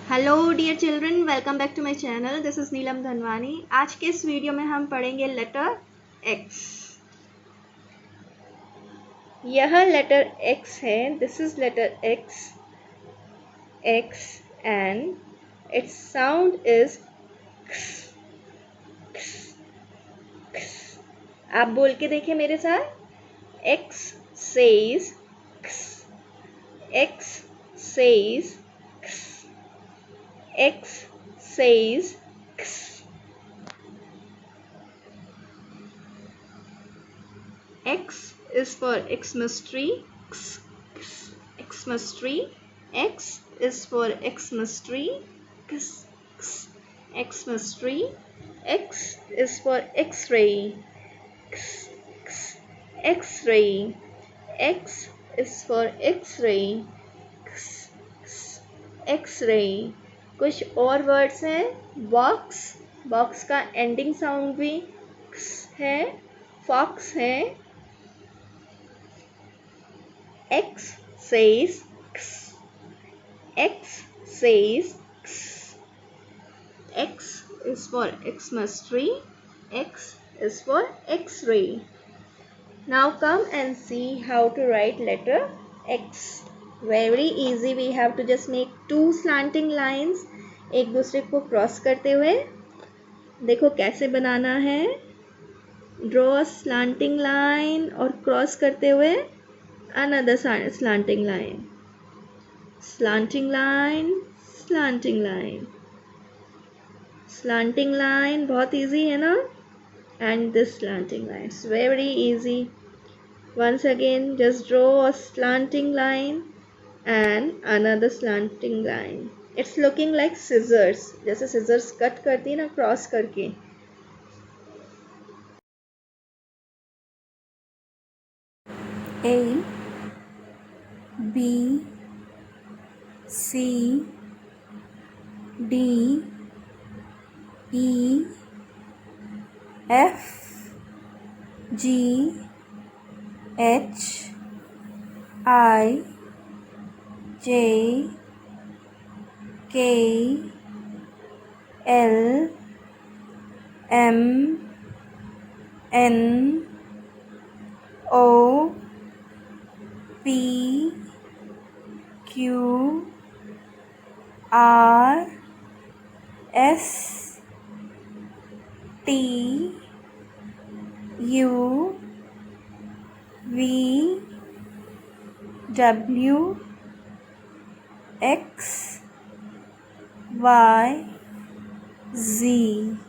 Hello dear children, welcome back to my channel. This is Neelam Dhanwani. आज के इस video में हम पढ़ेंगे लेटर एक्स। यह लेटर एक्स है। This is letter X and its sound is आप बोल के देखिए मेरे साथ। X says, X says, X says X. X is for Xmas tree. Xmas tree. X is for Xmas tree. Xmas tree. X is for X-ray. X-ray. X is for X-ray. X-ray. कुछ और words हैं। Box, box का ending sound भी है। Fox है। X says, X says, X is for Xmas tree, X is for X-ray. Now come and see how to write letter X. Very easy. We have to just make two slanting lines, एक दूसरे को cross करते हुए। देखो कैसे बनाना है। Draw a slanting line और cross करते हुए another slanting line. Slanting line, slanting line, slanting line. बहुत easy है ना? And this slanting line. It's very easy. Once again, just draw a slanting line and another slanting line. It's looking like scissors. जैसे scissors cut करती है ना cross करके। A B C D E F G H I J K L M N O P Q R S T U V W X Y Z।